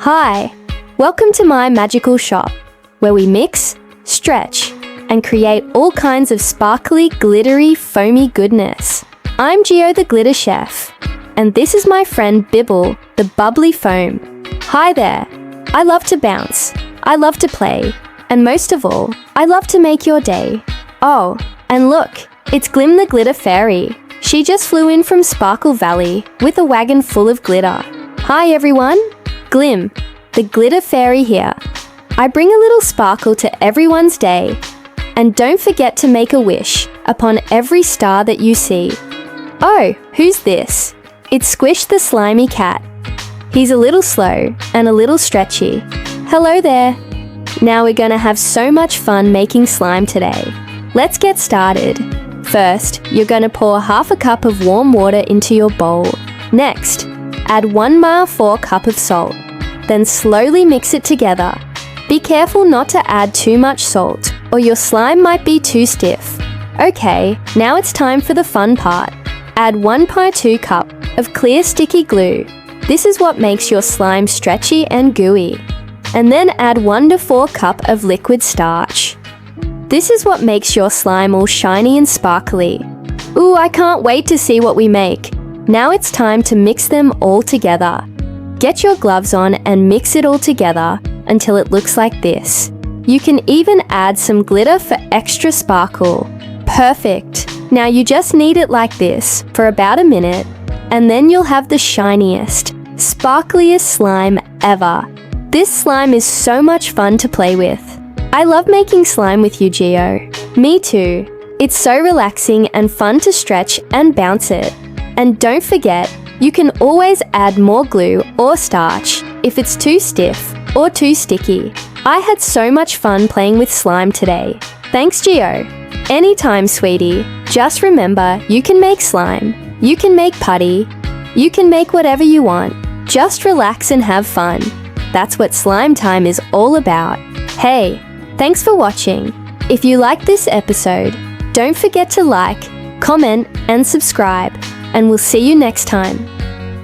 Hi, welcome to my magical shop, where we mix, stretch, and create all kinds of sparkly, glittery, foamy goodness. I'm Gio the Glitter Chef, and this is my friend Bibble the Bubbly Foam. Hi there, I love to bounce, I love to play, and most of all, I love to make your day. Oh, and look, it's Glim the Glitter Fairy. She just flew in from Sparkle Valley with a wagon full of glitter. Hi everyone, Glim, the Glitter Fairy here. I bring a little sparkle to everyone's day. And don't forget to make a wish upon every star that you see. Oh, who's this? It's Squish the Slimey Cat. He's a little slow and a little stretchy. Hello there. Now we're gonna have so much fun making slime today. Let's get started. First, you're gonna pour half a cup of warm water into your bowl. Next, add 1¼ cup of salt. Then slowly mix it together. Be careful not to add too much salt, or your slime might be too stiff. Okay, now it's time for the fun part. Add 1² cup of clear sticky glue. This is what makes your slime stretchy and gooey. And then add 1 to 4 cup of liquid starch. This is what makes your slime all shiny and sparkly. Ooh, I can't wait to see what we make. Now it's time to mix them all together. Get your gloves on and mix it all together until it looks like this. You can even add some glitter for extra sparkle. Perfect! Now you just knead it like this for about a minute, and then you'll have the shiniest, sparkliest slime ever. This slime is so much fun to play with. I love making slime with you, Gio. Me too. It's so relaxing and fun to stretch and bounce it. And don't forget, you can always add more glue or starch if it's too stiff or too sticky. I had so much fun playing with slime today. Thanks, Gio. Anytime, sweetie. Just remember, you can make slime, you can make putty, you can make whatever you want. Just relax and have fun. That's what slime time is all about. Hey, thanks for watching. If you liked this episode, don't forget to like, comment, and subscribe. And we'll see you next time.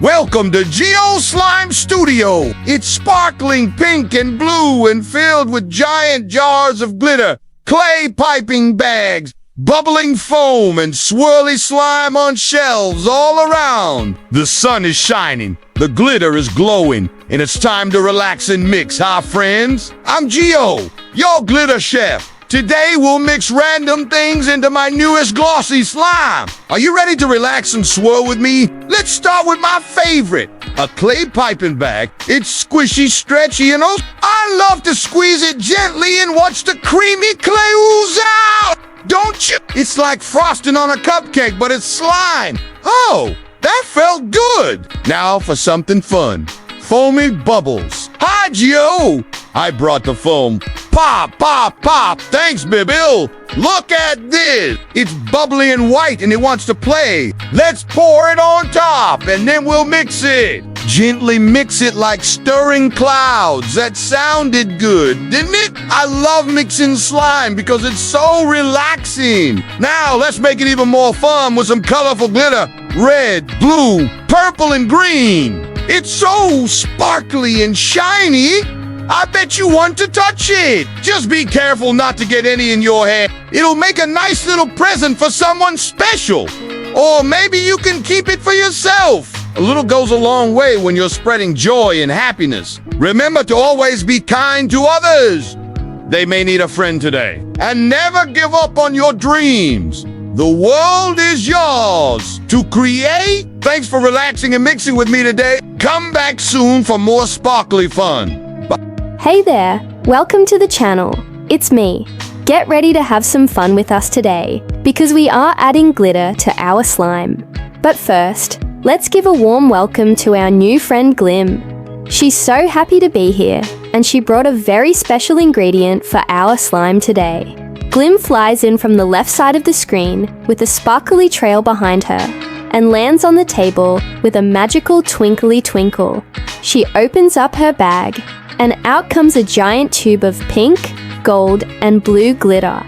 Welcome to Gio Slime Studio. It's sparkling pink and blue and filled with giant jars of glitter, clay piping bags, bubbling foam, and swirly slime on shelves all around. The sun is shining, the glitter is glowing, and it's time to relax and mix, huh, friends? I'm Gio, your glitter chef. Today, we'll mix random things into my newest glossy slime. Are you ready to relax and swirl with me? Let's start with my favorite, a clay piping bag. It's squishy, stretchy, and I love to squeeze it gently and watch the creamy clay ooze out. Don't you? It's like frosting on a cupcake, but it's slime. Oh, that felt good. Now for something fun. Foamy bubbles. Hi, Gio. I brought the foam. Pop, pop, pop. Thanks, Bibble. Look at this. It's bubbly and white and it wants to play. Let's pour it on top and then we'll mix it. Gently mix it like stirring clouds. That sounded good, didn't it? I love mixing slime because it's so relaxing. Now let's make it even more fun with some colorful glitter. Red, blue, purple, and green. It's so sparkly and shiny. I bet you want to touch it. Just be careful not to get any in your hair. It'll make a nice little present for someone special. Or maybe you can keep it for yourself. A little goes a long way when you're spreading joy and happiness. Remember to always be kind to others. They may need a friend today. And never give up on your dreams. The world is yours to create. Thanks for relaxing and mixing with me today. Come back soon for more sparkly fun. Hey there, welcome to the channel. It's me. Get ready to have some fun with us today, because we are adding glitter to our slime. But first, let's give a warm welcome to our new friend Glim. She's so happy to be here, and she brought a very special ingredient for our slime today. Glim flies in from the left side of the screen with a sparkly trail behind her, and lands on the table with a magical twinkly twinkle. She opens up her bag, and out comes a giant tube of pink, gold, and blue glitter.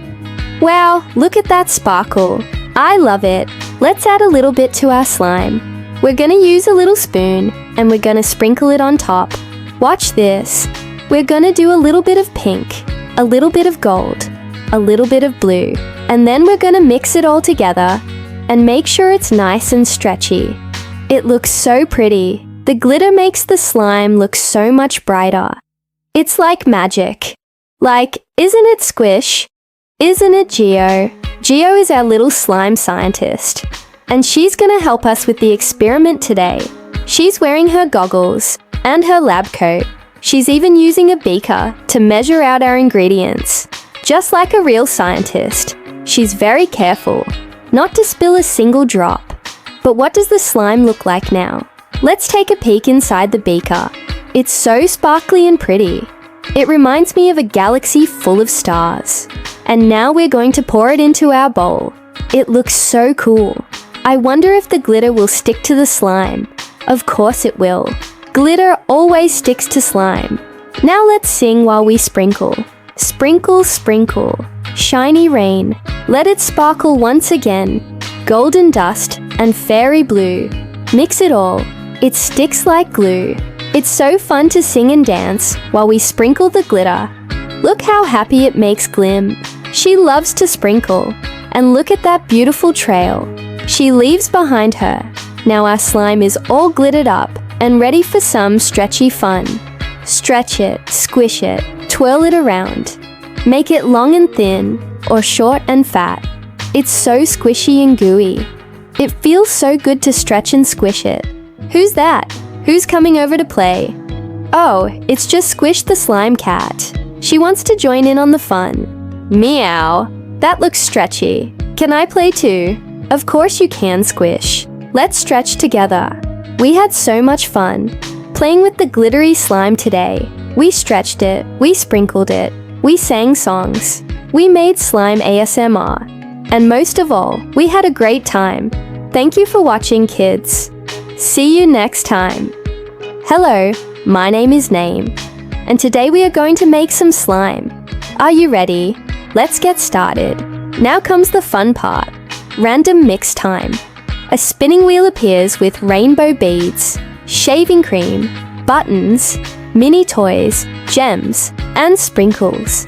Wow, look at that sparkle. I love it. Let's add a little bit to our slime. We're gonna use a little spoon, and we're gonna sprinkle it on top. Watch this. We're gonna do a little bit of pink, a little bit of gold, a little bit of blue, and then we're gonna mix it all together and make sure it's nice and stretchy. It looks so pretty. The glitter makes the slime look so much brighter. It's like magic. Like, isn't it Squish? Isn't it Gio? Gio is our little slime scientist, and she's gonna help us with the experiment today. She's wearing her goggles and her lab coat. She's even using a beaker to measure out our ingredients. Just like a real scientist, she's very careful not to spill a single drop. But what does the slime look like now? Let's take a peek inside the beaker. It's so sparkly and pretty. It reminds me of a galaxy full of stars. And now we're going to pour it into our bowl. It looks so cool. I wonder if the glitter will stick to the slime. Of course it will. Glitter always sticks to slime. Now let's sing while we sprinkle. Sprinkle, sprinkle, shiny rain. Let it sparkle once again. Golden dust and fairy blue. Mix it all. It sticks like glue. It's so fun to sing and dance while we sprinkle the glitter. Look how happy it makes Glim. She loves to sprinkle. And look at that beautiful trail she leaves behind her. Now our slime is all glittered up and ready for some stretchy fun. Stretch it, squish it, twirl it around. Make it long and thin, or short and fat. It's so squishy and gooey. It feels so good to stretch and squish it. Who's that? Who's coming over to play? Oh, it's just Squish the Slime Cat. She wants to join in on the fun. Meow. That looks stretchy. Can I play too? Of course you can, Squish. Let's stretch together. We had so much fun playing with the glittery slime today. We stretched it, we sprinkled it, we sang songs, we made slime ASMR, and most of all, we had a great time. Thank you for watching, kids. See you next time. Hello, my name is Name, and today we are going to make some slime. Are you ready? Let's get started. Now comes the fun part. Random mix time. A spinning wheel appears with rainbow beads, shaving cream, buttons, mini toys, gems, and sprinkles.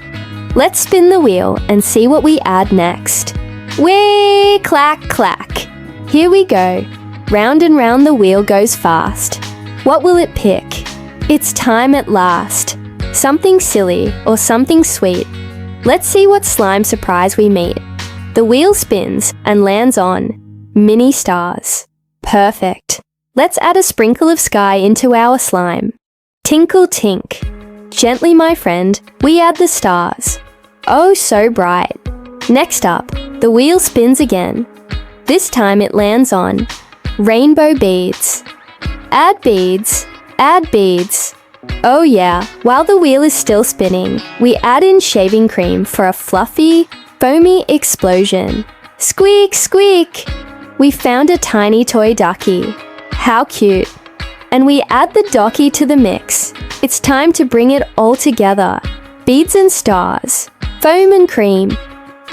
Let's spin the wheel and see what we add next. Whee! Clack, clack. Here we go. Round and round the wheel goes fast. What will it pick? It's time at last. Something silly or something sweet. Let's see what slime surprise we meet. The wheel spins and lands on mini stars. Perfect. Let's add a sprinkle of sky into our slime. Tinkle tink. Gently, my friend, we add the stars. Oh, so bright. Next up, the wheel spins again. This time it lands on rainbow beads. Add beads. Add beads. Oh yeah, while the wheel is still spinning, we add in shaving cream for a fluffy, foamy explosion. Squeak, squeak! We found a tiny toy ducky. How cute. And we add the docky to the mix. It's time to bring it all together. Beads and stars, foam and cream,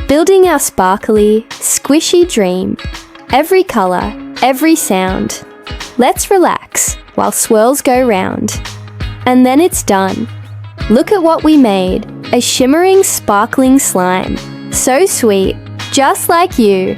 building our sparkly, squishy dream. Every color, every sound. Let's relax while swirls go round. And then it's done. Look at what we made. A shimmering, sparkling slime. So sweet, just like you.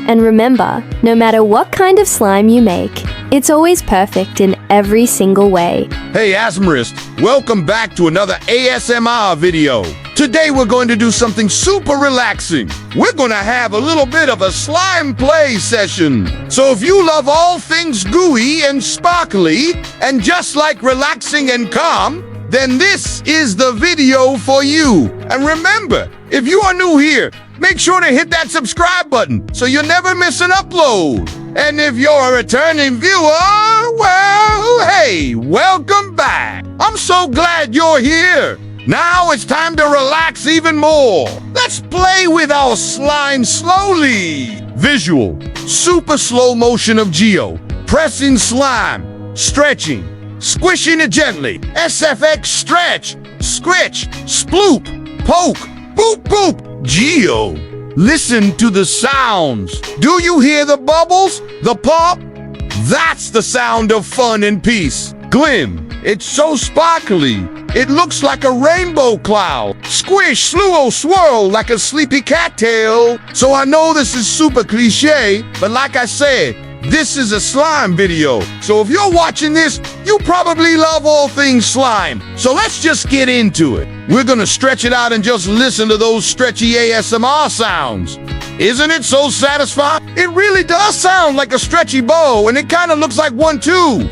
And remember, no matter what kind of slime you make, it's always perfect in every single way. Hey Asmerist, welcome back to another ASMR video. Today we're going to do something super relaxing. We're going to have a little bit of a slime play session. So if you love all things gooey and sparkly, and just like relaxing and calm, then this is the video for you. And remember, if you are new here, make sure to hit that subscribe button so you'll never miss an upload. And if you're a returning viewer, well, hey, welcome back. I'm so glad you're here. Now it's time to relax even more. Let's play with our slime slowly. Visual, super slow motion of Gio, pressing slime, stretching, squishing it gently. SFX stretch, squitch, sploop, poke, boop, boop. Gio, listen to the sounds. Do you hear the bubbles? The pop? That's the sound of fun and peace. Glim It's so sparkly. It looks like a rainbow cloud. Squish, sluo, swirl like a sleepy cattail. So I know this is super cliche, but like I said, this is a slime video. So if you're watching this, you probably love all things slime. So let's just get into it. We're gonna stretch it out and just listen to those stretchy ASMR sounds. Isn't it so satisfying? It really does sound like a stretchy bow, and it kind of looks like one too.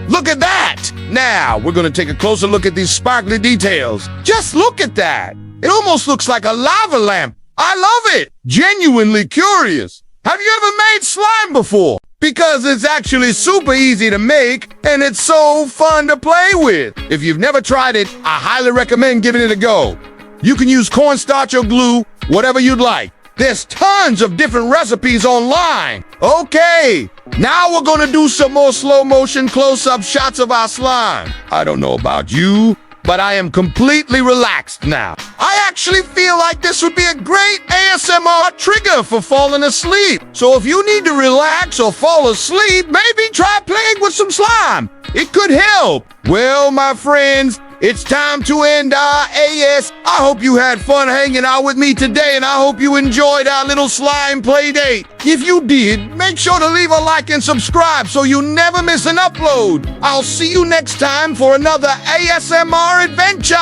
Look at that! Now, we're gonna take a closer look at these sparkly details. Just look at that! It almost looks like a lava lamp. I love it! Genuinely curious. Have you ever made slime before? Because it's actually super easy to make, and it's so fun to play with. If you've never tried it, I highly recommend giving it a go. You can use cornstarch or glue, whatever you'd like. There's tons of different recipes online. Okay, now we're gonna do some more slow motion close-up shots of our slime. I don't know about you, but I am completely relaxed now. I actually feel like this would be a great ASMR trigger for falling asleep. So if you need to relax or fall asleep, maybe try playing with some slime. It could help. Well, my friends, it's time to end our AS. I hope you had fun hanging out with me today, and I hope you enjoyed our little slime play date. If you did, make sure to leave a like and subscribe so you never miss an upload. I'll see you next time for another ASMR adventure.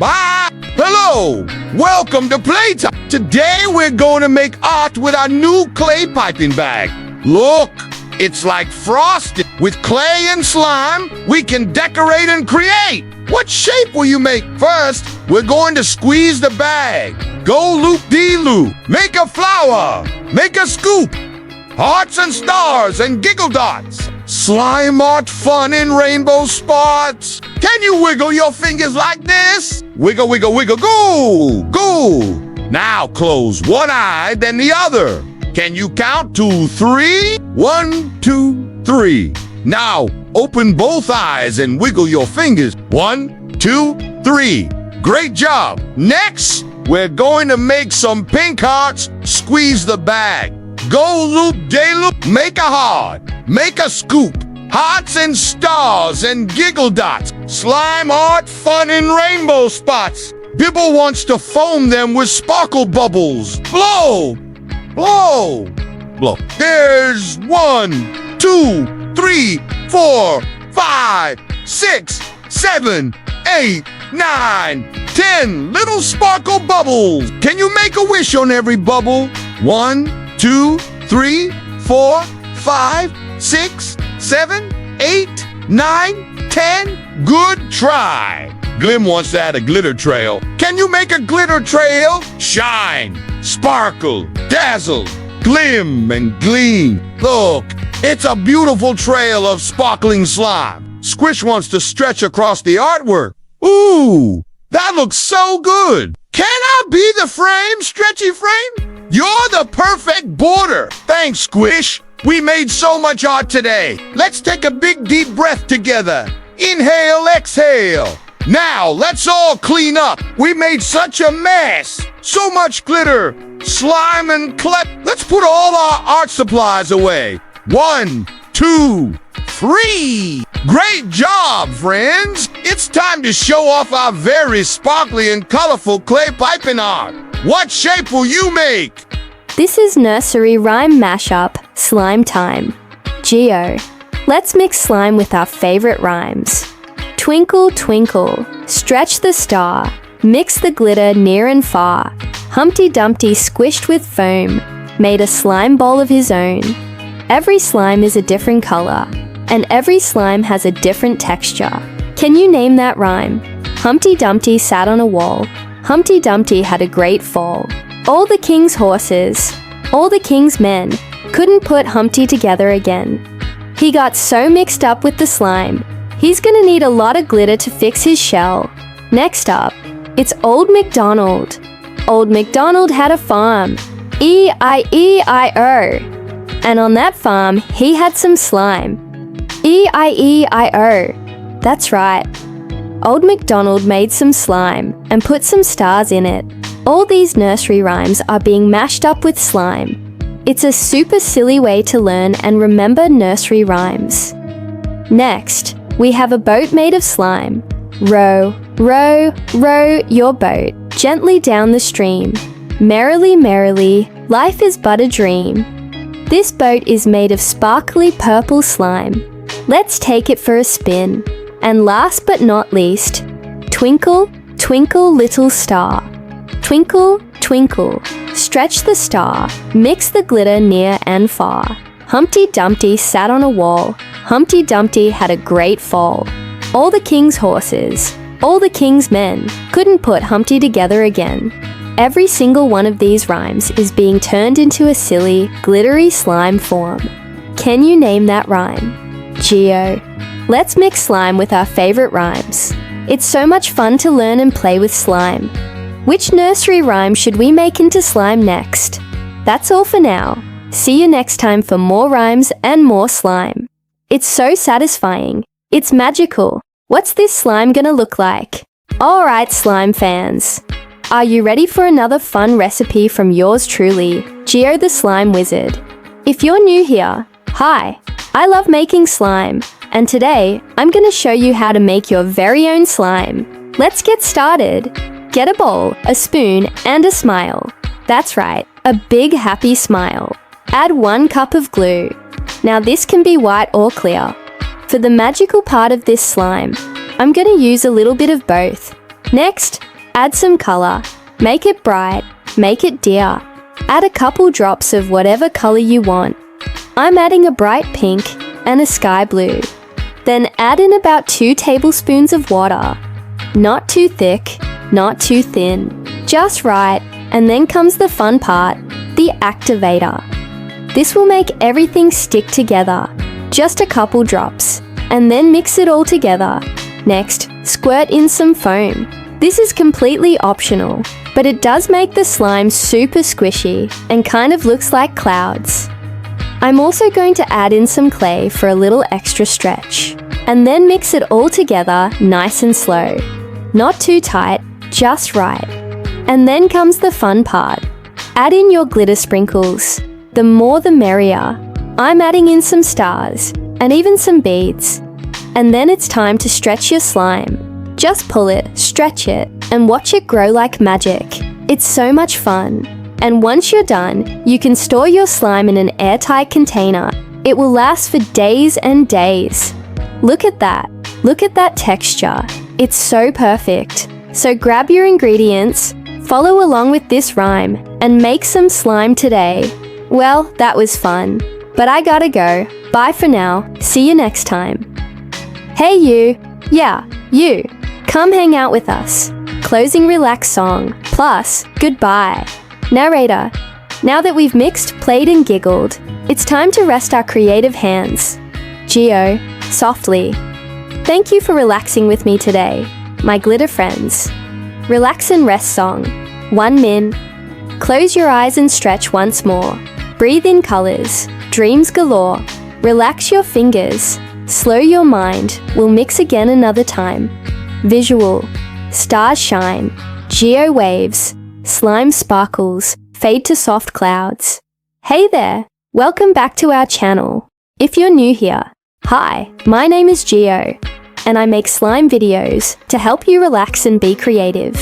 Bye. Hello. Welcome to Playtime. Today we're going to make art with our new clay piping bag. Look. It's like frosted. With clay and slime, we can decorate and create. What shape will you make? First, we're going to squeeze the bag. Go loop-de-loop. Make a flower. Make a scoop. Hearts and stars and giggle dots. Slime art fun in rainbow spots. Can you wiggle your fingers like this? Wiggle, wiggle, wiggle, go, go. Now close one eye, then the other. Can you count to 3? 1, 2, 3. Now, open both eyes and wiggle your fingers. 1, 2, 3. Great job. Next, we're going to make some pink hearts. Squeeze the bag. Go loop-de-loop. Make a heart. Make a scoop. Hearts and stars and giggle dots. Slime art fun in rainbow spots. Bibble wants to foam them with sparkle bubbles. Blow. Blow! Blow. There's 1, 2, 3, 4, 5, 6, 7, 8, 9, 10 little sparkle bubbles. Can you make a wish on every bubble? 1, 2, 3, 4, 5, 6, 7, 8, 9, 10. Good try. Glim wants to add a glitter trail. Can you make a glitter trail? Shine, sparkle, dazzle, glim, and gleam. Look, it's a beautiful trail of sparkling slime. Squish wants to stretch across the artwork. Ooh, that looks so good. Can I be the frame, stretchy frame? You're the perfect border. Thanks, Squish. We made so much art today. Let's take a big deep breath together. Inhale, exhale. Now, let's all clean up. We made such a mess. So much glitter, slime, and clay. Let's put all our art supplies away. 1, 2, 3. Great job, friends. It's time to show off our very sparkly and colorful clay piping art. What shape will you make? This is Nursery Rhyme Mashup, Slime Time. Gio, let's mix slime with our favorite rhymes. Twinkle, twinkle, stretch the star, mix the glitter near and far. Humpty Dumpty squished with foam, made a slime bowl of his own. Every slime is a different color, and every slime has a different texture. Can you name that rhyme? Humpty Dumpty sat on a wall. Humpty Dumpty had a great fall. All the king's horses, all the king's men, couldn't put Humpty together again. He got so mixed up with the slime, he's gonna need a lot of glitter to fix his shell. Next up, it's Old MacDonald. Old MacDonald had a farm, E-I-E-I-O. And on that farm, he had some slime. E-I-E-I-O. That's right. Old MacDonald made some slime and put some stars in it. All these nursery rhymes are being mashed up with slime. It's a super silly way to learn and remember nursery rhymes. Next, We have a boat made of slime. Row, row, row your boat gently down the stream. Merrily, merrily, life is but a dream. This boat is made of sparkly purple slime. Let's take it for a spin. And last but not least, twinkle, twinkle little star. Twinkle, twinkle, stretch the star, mix the glitter near and far. Humpty Dumpty sat on a wall. Humpty Dumpty had a great fall. All the king's horses, all the king's men couldn't put Humpty together again. Every single one of these rhymes is being turned into a silly, glittery slime form. Can you name that rhyme? Gio. Let's mix slime with our favorite rhymes. It's so much fun to learn and play with slime. Which nursery rhyme should we make into slime next? That's all for now. See you next time for more rhymes and more slime. It's so satisfying. It's magical. What's this slime gonna look like? Alright, slime fans. Are you ready for another fun recipe from yours truly, Gio the Slime Wizard? If you're new here, hi, I love making slime, and today I'm going to show you how to make your very own slime. Let's get started. Get a bowl, a spoon, and a smile. That's right, a big happy smile. Add 1 cup of glue. Now this can be white or clear. For the magical part of this slime, I'm going to use a little bit of both. Next, add some color. Make it bright, make it dear. Add a couple drops of whatever color you want. I'm adding a bright pink and a sky blue. Then add in about 2 tablespoons of water. Not too thick, not too thin. Just right, and then comes the fun part, the activator. This will make everything stick together. Just a couple drops, and then mix it all together. Next, squirt in some foam. This is completely optional, but it does make the slime super squishy and kind of looks like clouds. I'm also going to add in some clay for a little extra stretch, and then mix it all together nice and slow. Not too tight, just right. And then comes the fun part. Add in your glitter sprinkles. The more the merrier. I'm adding in some stars, and even some beads. And then it's time to stretch your slime. Just pull it, stretch it, and watch it grow like magic. It's so much fun. And once you're done, you can store your slime in an airtight container. It will last for days and days. Look at that. Look at that texture. It's so perfect. So grab your ingredients, follow along with this rhyme, and make some slime today. Well, that was fun. But I gotta go. Bye for now. See you next time. Hey you. Yeah, you. Come hang out with us. Closing relaxed song. Plus, goodbye. Narrator. Now that we've mixed, played and giggled, it's time to rest our creative hands. Gio, softly. Thank you for relaxing with me today, my glitter friends. Relax and rest song. 1 min. Close your eyes and stretch once more. Breathe in colors. Dreams galore. Relax your fingers. Slow your mind. We'll mix again another time. Visual. Stars shine. Geo waves. Slime sparkles. Fade to soft clouds. Hey there. Welcome back to our channel. If you're new here, hi, my name is Gio, and I make slime videos to help you relax and be creative.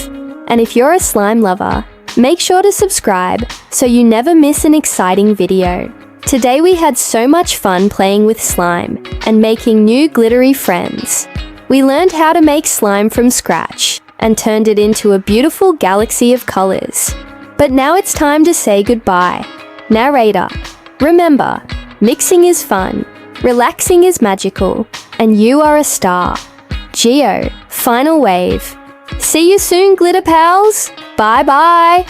And if you're a slime lover, make sure to subscribe so you never miss an exciting video. Today we had so much fun playing with slime and making new glittery friends. We learned how to make slime from scratch and turned it into a beautiful galaxy of colors. But now it's time to say goodbye. Narrator. Remember, mixing is fun, relaxing is magical, and you are a star. Gio, final wave. See you soon, glitter pals. Bye-bye.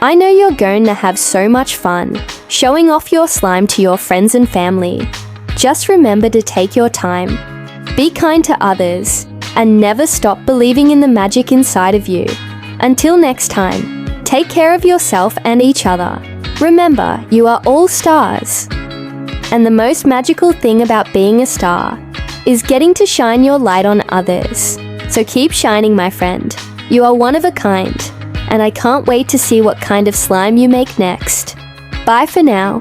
I know you're going to have so much fun showing off your slime to your friends and family. Just remember to take your time, be kind to others, and never stop believing in the magic inside of you. Until next time, take care of yourself and each other. Remember, you are all stars. And the most magical thing about being a star is getting to shine your light on others. So keep shining, my friend. You are one of a kind, and I can't wait to see what kind of slime you make next. Bye for now.